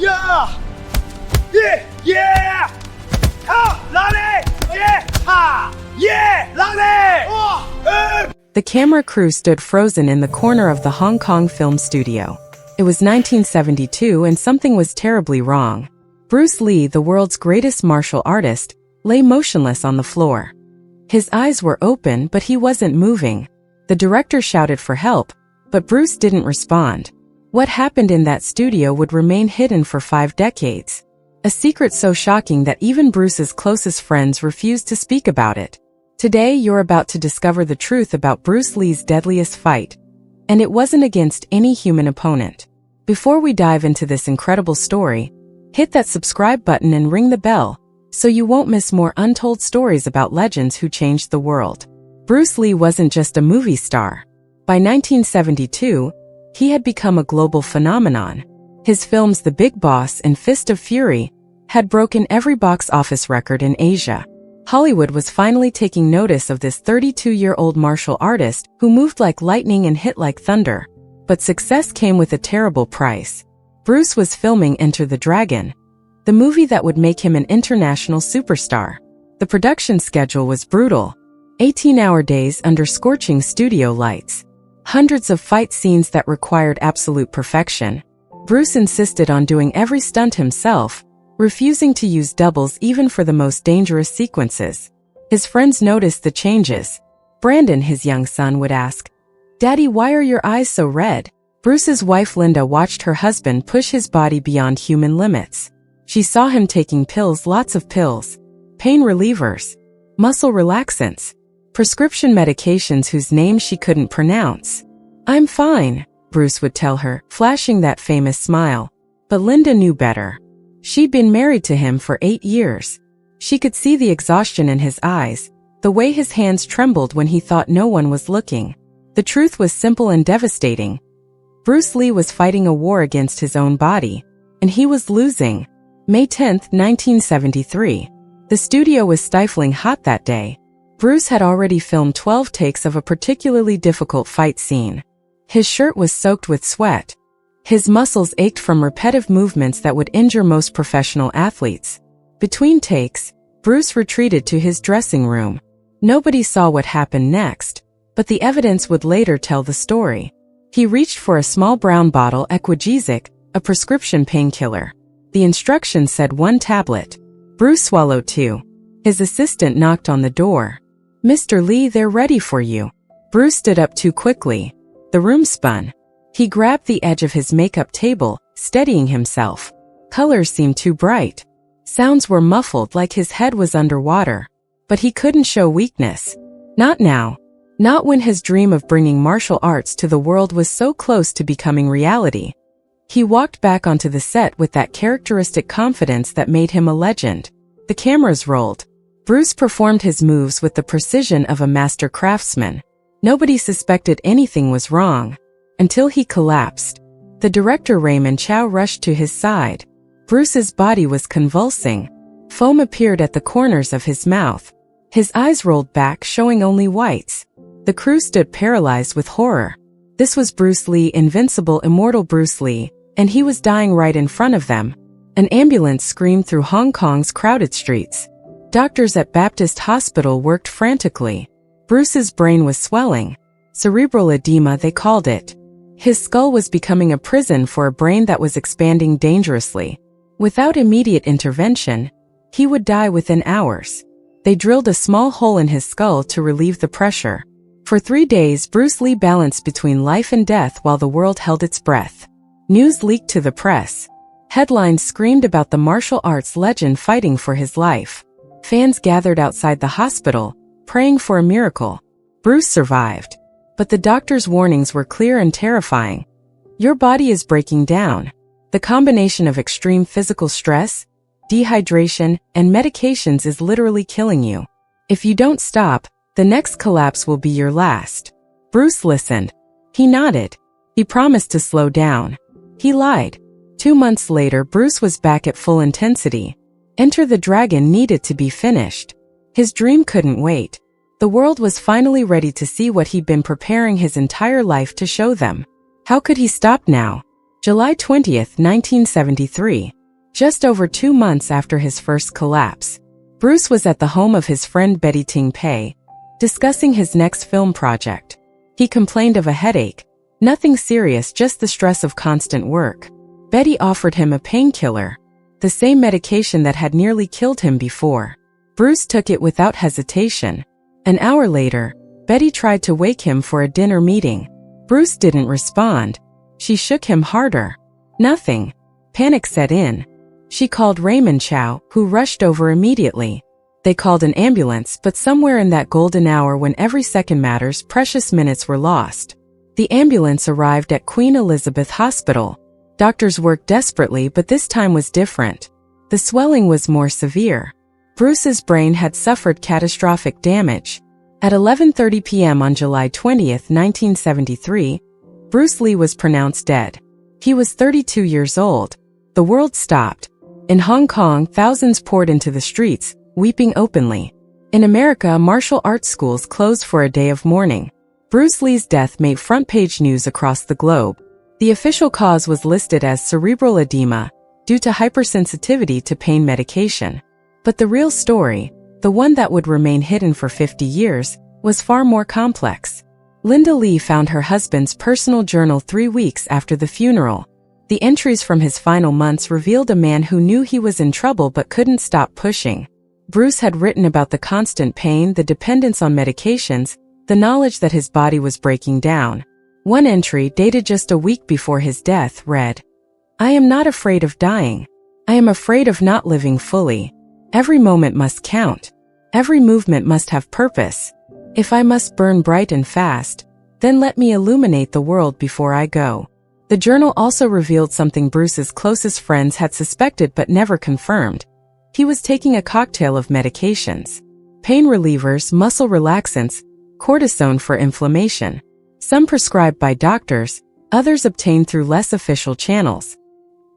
Yeah! Yeah! Yeah! Ha! Lale! Yeah! Ha! Yeah! Lale! Oh! The camera crew stood frozen in the corner of the Hong Kong film studio. It was 1972 and something was terribly wrong. Bruce Lee, the world's greatest martial artist, lay motionless on the floor. His eyes were open, but he wasn't moving. The director shouted for help, but Bruce didn't respond. What happened in that studio would remain hidden for 5 decades. A secret so shocking that even Bruce's closest friends refused to speak about it. Today you're about to discover the truth about Bruce Lee's deadliest fight. And it wasn't against any human opponent. Before we dive into this incredible story, hit that subscribe button and ring the bell, so you won't miss more untold stories about legends who changed the world. Bruce Lee wasn't just a movie star. By 1972, he had become a global phenomenon. His films The Big Boss and Fist of Fury had broken every box office record in Asia. Hollywood was finally taking notice of this 32-year-old martial artist who moved like lightning and hit like thunder. But success came with a terrible price. Bruce was filming Enter the Dragon, the movie that would make him an international superstar. The production schedule was brutal. 18-hour days under scorching studio lights. Hundreds of fight scenes that required absolute perfection. Bruce insisted on doing every stunt himself, refusing to use doubles even for the most dangerous sequences. His friends noticed the changes. Brandon, his young son, would ask, "Daddy, why are your eyes so red?" Bruce's wife Linda watched her husband push his body beyond human limits. She saw him taking pills, lots of pills, pain relievers, muscle relaxants, prescription medications whose names she couldn't pronounce. "I'm fine," Bruce would tell her, flashing that famous smile. But Linda knew better. She'd been married to him for 8 years. She could see the exhaustion in his eyes, the way his hands trembled when he thought no one was looking. The truth was simple and devastating. Bruce Lee was fighting a war against his own body, and he was losing. May 10, 1973. The studio was stifling hot that day. Bruce had already filmed 12 takes of a particularly difficult fight scene. His shirt was soaked with sweat. His muscles ached from repetitive movements that would injure most professional athletes. Between takes, Bruce retreated to his dressing room. Nobody saw what happened next, but the evidence would later tell the story. He reached for a small brown bottle, Equagesic, a prescription painkiller. The instructions said 1 tablet. Bruce swallowed 2. His assistant knocked on the door. "Mr. Lee, they're ready for you." Bruce stood up too quickly. The room spun. He grabbed the edge of his makeup table, steadying himself. Colors seemed too bright. Sounds were muffled like his head was underwater. But he couldn't show weakness. Not now. Not when his dream of bringing martial arts to the world was so close to becoming reality. He walked back onto the set with that characteristic confidence that made him a legend. The cameras rolled. Bruce performed his moves with the precision of a master craftsman. Nobody suspected anything was wrong. Until he collapsed. The director Raymond Chow rushed to his side. Bruce's body was convulsing. Foam appeared at the corners of his mouth. His eyes rolled back, showing only whites. The crew stood paralyzed with horror. This was Bruce Lee, invincible, immortal Bruce Lee, and he was dying right in front of them. An ambulance screamed through Hong Kong's crowded streets. Doctors at Baptist Hospital worked frantically. Bruce's brain was swelling. Cerebral edema, they called it. His skull was becoming a prison for a brain that was expanding dangerously. Without immediate intervention, he would die within hours. They drilled a small hole in his skull to relieve the pressure. For 3 days, Bruce Lee balanced between life and death while the world held its breath. News leaked to the press. Headlines screamed about the martial arts legend fighting for his life. Fans gathered outside the hospital, praying for a miracle. Bruce survived. But the doctor's warnings were clear and terrifying. Your body is breaking down. The combination of extreme physical stress, dehydration, and medications is literally killing you. If you don't stop, the next collapse will be your last. Bruce listened. He nodded. He promised to slow down. He lied. 2 months later, Bruce was back at full intensity. Enter the Dragon needed to be finished. His dream couldn't wait. The world was finally ready to see what he'd been preparing his entire life to show them. How could he stop now? July 20, 1973. Just over 2 months after his first collapse, Bruce was at the home of his friend Betty Ting Pei, discussing his next film project. He complained of a headache. Nothing serious, just the stress of constant work. Betty offered him a painkiller, the same medication that had nearly killed him before. Bruce took it without hesitation. An hour later, Betty tried to wake him for a dinner meeting. Bruce didn't respond. She shook him harder. Nothing. Panic set in. She called Raymond Chow, who rushed over immediately. They called an ambulance, but somewhere in that golden hour when every second matters, precious minutes were lost. The ambulance arrived at Queen Elizabeth Hospital. Doctors worked desperately, but this time was different. The swelling was more severe. Bruce's brain had suffered catastrophic damage. At 11:30 p.m. on July 20, 1973, Bruce Lee was pronounced dead. He was 32 years old. The world stopped. In Hong Kong, thousands poured into the streets, weeping openly. In America, martial arts schools closed for a day of mourning. Bruce Lee's death made front-page news across the globe. The official cause was listed as cerebral edema, due to hypersensitivity to pain medication. But the real story, the one that would remain hidden for 50 years, was far more complex. Linda Lee found her husband's personal journal 3 weeks after the funeral. The entries from his final months revealed a man who knew he was in trouble but couldn't stop pushing. Bruce had written about the constant pain, the dependence on medications, the knowledge that his body was breaking down. One entry, dated just a week before his death, read, "I am not afraid of dying. I am afraid of not living fully. Every moment must count. Every movement must have purpose. If I must burn bright and fast, then let me illuminate the world before I go." The journal also revealed something Bruce's closest friends had suspected but never confirmed. He was taking a cocktail of medications. Pain relievers, muscle relaxants, cortisone for inflammation. Some prescribed by doctors, others obtained through less official channels.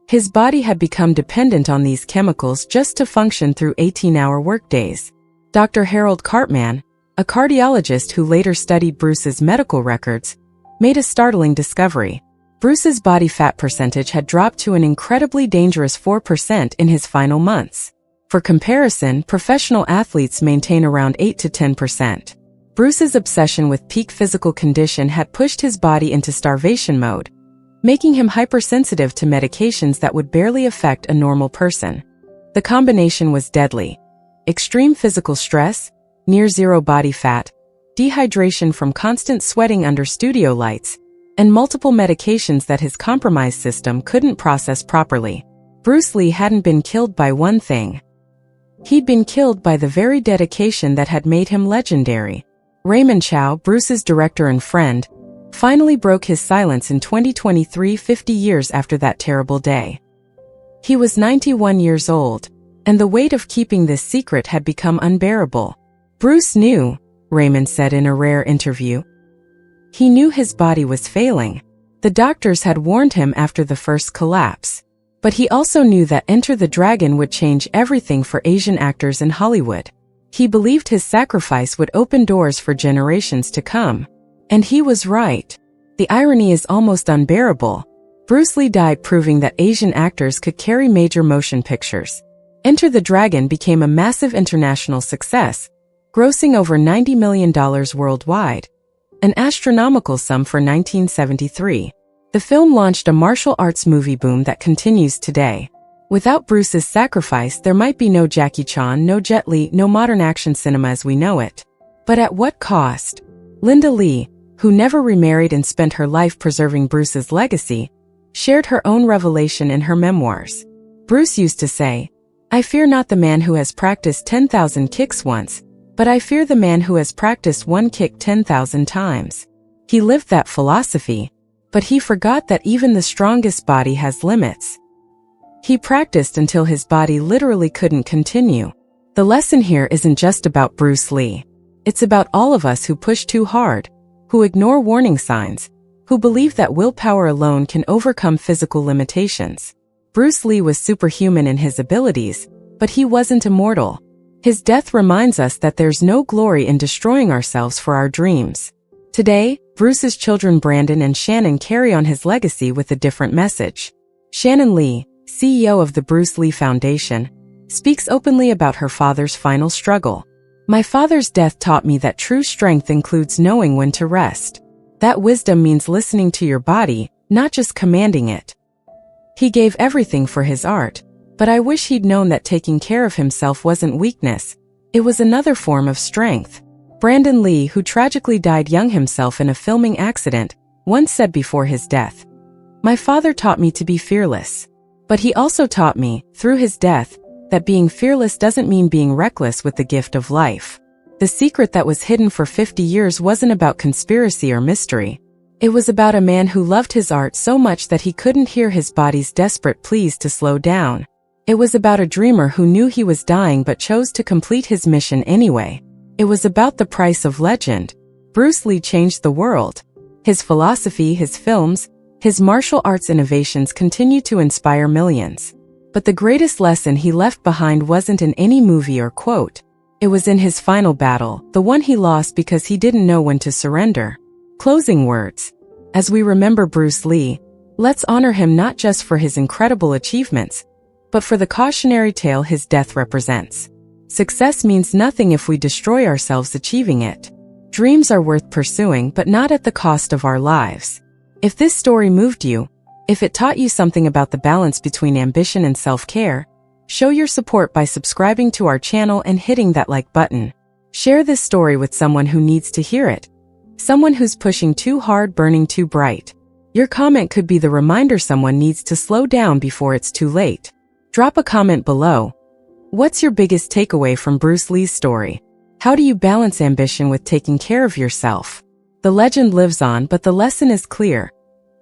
His body had become dependent on these chemicals just to function through 18-hour workdays. Dr. Harold Cartman, a cardiologist who later studied Bruce's medical records, made a startling discovery. Bruce's body fat percentage had dropped to an incredibly dangerous 4% in his final months. For comparison, professional athletes maintain around 8 to 10%. Bruce's obsession with peak physical condition had pushed his body into starvation mode, making him hypersensitive to medications that would barely affect a normal person. The combination was deadly. Extreme physical stress, near-zero body fat, dehydration from constant sweating under studio lights, and multiple medications that his compromised system couldn't process properly. Bruce Lee hadn't been killed by one thing. He'd been killed by the very dedication that had made him legendary. Raymond Chow, Bruce's director and friend, finally broke his silence in 2023, 50 years after that terrible day. He was 91 years old, and the weight of keeping this secret had become unbearable. Bruce knew, Raymond said in a rare interview. He knew his body was failing. The doctors had warned him after the first collapse. But he also knew that Enter the Dragon would change everything for Asian actors in Hollywood. He believed his sacrifice would open doors for generations to come. And he was right. The irony is almost unbearable. Bruce Lee died proving that Asian actors could carry major motion pictures. Enter the Dragon became a massive international success, grossing over $90 million worldwide, an astronomical sum for 1973. The film launched a martial arts movie boom that continues today. Without Bruce's sacrifice, there might be no Jackie Chan, no Jet Li, no modern action cinema as we know it. But at what cost? Linda Lee, who never remarried and spent her life preserving Bruce's legacy, shared her own revelation in her memoirs. Bruce used to say, "I fear not the man who has practiced 10,000 kicks once, but I fear the man who has practiced one kick 10,000 times." He lived that philosophy, but he forgot that even the strongest body has limits. He practiced until his body literally couldn't continue. The lesson here isn't just about Bruce Lee. It's about all of us who push too hard, who ignore warning signs, who believe that willpower alone can overcome physical limitations. Bruce Lee was superhuman in his abilities, but he wasn't immortal. His death reminds us that there's no glory in destroying ourselves for our dreams. Today, Bruce's children Brandon and Shannon carry on his legacy with a different message. Shannon Lee, CEO of the Bruce Lee Foundation, speaks openly about her father's final struggle. "My father's death taught me that true strength includes knowing when to rest. That wisdom means listening to your body, not just commanding it. He gave everything for his art, but I wish he'd known that taking care of himself wasn't weakness. It was another form of strength." Brandon Lee, who tragically died young himself in a filming accident, once said before his death, "My father taught me to be fearless. But he also taught me, through his death, that being fearless doesn't mean being reckless with the gift of life." The secret that was hidden for 50 years wasn't about conspiracy or mystery. It was about a man who loved his art so much that he couldn't hear his body's desperate pleas to slow down. It was about a dreamer who knew he was dying but chose to complete his mission anyway. It was about the price of legend. Bruce Lee changed the world. His philosophy, his films, his martial arts innovations continue to inspire millions. But the greatest lesson he left behind wasn't in any movie or quote. It was in his final battle, the one he lost because he didn't know when to surrender. Closing words. As we remember Bruce Lee, let's honor him not just for his incredible achievements, but for the cautionary tale his death represents. Success means nothing if we destroy ourselves achieving it. Dreams are worth pursuing, but not at the cost of our lives. If this story moved you, if it taught you something about the balance between ambition and self-care, show your support by subscribing to our channel and hitting that like button. Share this story with someone who needs to hear it. Someone who's pushing too hard, burning too bright. Your comment could be the reminder someone needs to slow down before it's too late. Drop a comment below. What's your biggest takeaway from Bruce Lee's story? How do you balance ambition with taking care of yourself? The legend lives on, but the lesson is clear.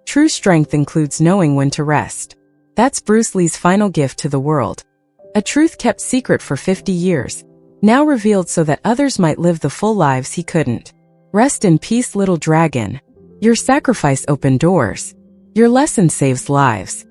True strength includes knowing when to rest. That's Bruce Lee's final gift to the world. A truth kept secret for 50 years, now revealed so that others might live the full lives he couldn't. Rest in peace, little dragon. Your sacrifice opened doors. Your lesson saves lives.